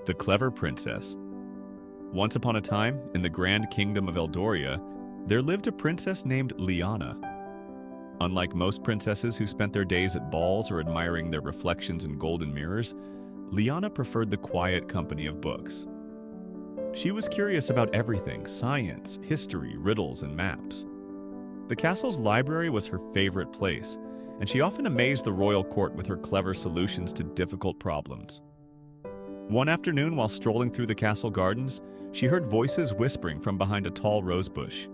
The Cleaver Princess. Once upon a time, in the grand kingdom of Eldoria, there lived a princess named Liana. Unlike most princesses who spent their days at balls or admiring their reflections in golden mirrors, Liana preferred the quiet company of books. She was curious about everything: science, history, riddles, and maps. The castle's library was her favorite place, and she often amazed the royal court with her clever solutions to difficult problems. One afternoon, while strolling through the castle gardens, she heard voices whispering from behind a tall rose bush.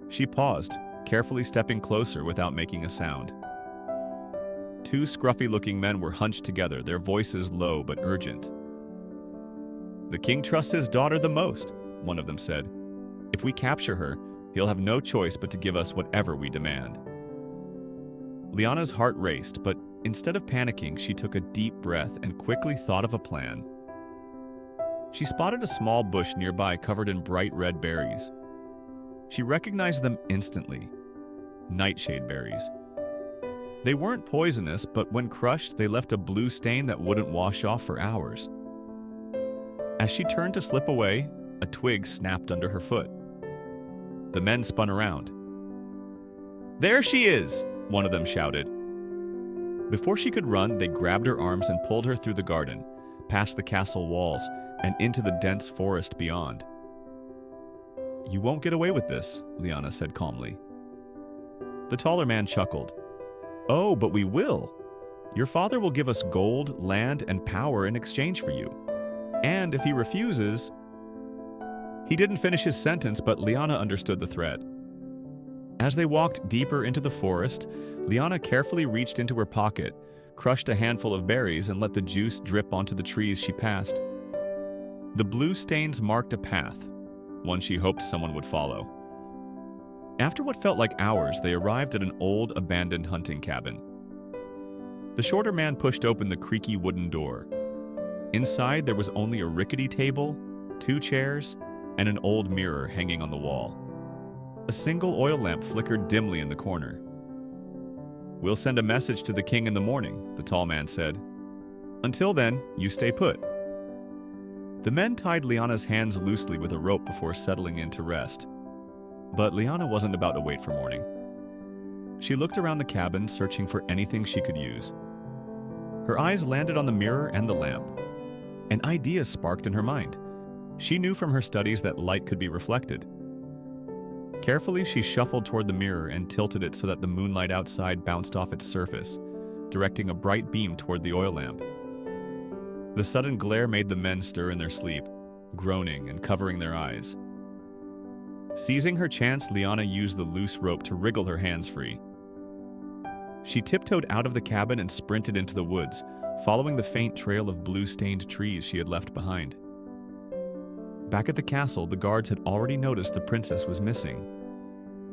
She paused, carefully stepping closer without making a sound. Two scruffy-looking men were hunched together, their voices low but urgent. "The king trusts his daughter the most," one of them said. "If we capture her, he'll have no choice but to give us whatever we demand." Liana's heart raced, but instead of panicking, she took a deep breath and quickly thought of a plan. She spotted a small bush nearby covered in bright red berries. She recognized them instantly: nightshade berries. They weren't poisonous, but when crushed, they left a blue stain that wouldn't wash off for hours. As she turned to slip away, a twig snapped under her foot. The men spun around. "There she is!" one of them shouted. Before she could run, they grabbed her arms and pulled her through the garden, past the castle walls, and into the dense forest beyond. "You won't get away with this," Liana said calmly. The taller man chuckled. "Oh, but we will. Your father will give us gold, land, and power in exchange for you. And if he refuses..." He didn't finish his sentence, but Liana understood the threat. As they walked deeper into the forest, Liana carefully reached into her pocket, crushed a handful of berries, and let the juice drip onto the trees she passed. The blue stains marked a path, one she hoped someone would follow. After what felt like hours, they arrived at an old, abandoned hunting cabin. The shorter man pushed open the creaky wooden door. Inside, there was only a rickety table, 2 chairs, and an old mirror hanging on the wall. A single oil lamp flickered dimly in the corner. "We'll send a message to the king in the morning," the tall man said. "Until then, you stay put." The men tied Liana's hands loosely with a rope before settling in to rest. But Liana wasn't about to wait for morning. She looked around the cabin, searching for anything she could use. Her eyes landed on the mirror and the lamp. An idea sparked in her mind. She knew from her studies that light could be reflected. Carefully, she shuffled toward the mirror and tilted it so that the moonlight outside bounced off its surface, directing a bright beam toward the oil lamp. The sudden glare made the men stir in their sleep, groaning and covering their eyes. Seizing her chance, Liana used the loose rope to wriggle her hands free. She tiptoed out of the cabin and sprinted into the woods, following the faint trail of blue-stained trees she had left behind. Back at the castle, the guards had already noticed the princess was missing.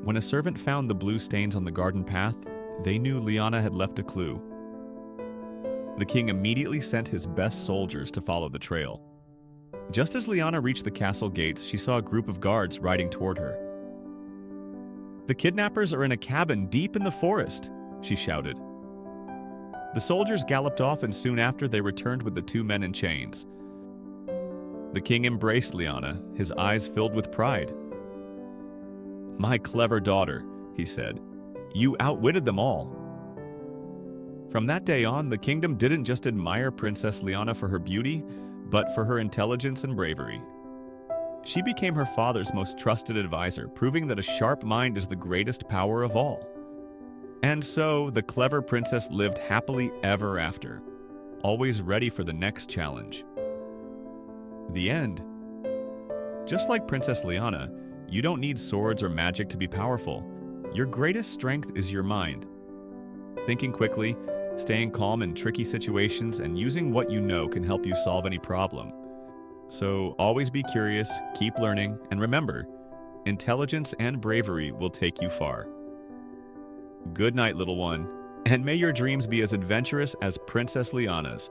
When a servant found the blue stains on the garden path, they knew Liana had left a clue. The king immediately sent his best soldiers to follow the trail. Just as Liana reached the castle gates, she saw a group of guards riding toward her. "The kidnappers are in a cabin deep in the forest," she shouted. The soldiers galloped off, and soon after they returned with the 2 men in chains. The king embraced Liana, his eyes filled with pride. "My clever daughter," he said. "You outwitted them all." From that day on, the kingdom didn't just admire Princess Liana for her beauty, but for her intelligence and bravery. She became her father's most trusted advisor, proving that a sharp mind is the greatest power of all. And so, the clever princess lived happily ever after, always ready for the next challenge. The end. Just like Princess Liana, you don't need swords or magic to be powerful. Your greatest strength is your mind. Thinking quickly, staying calm in tricky situations, and using what you know can help you solve any problem. So always be curious, keep learning, and remember, intelligence and bravery will take you far. Good night, little one, and may your dreams be as adventurous as Princess Liana's.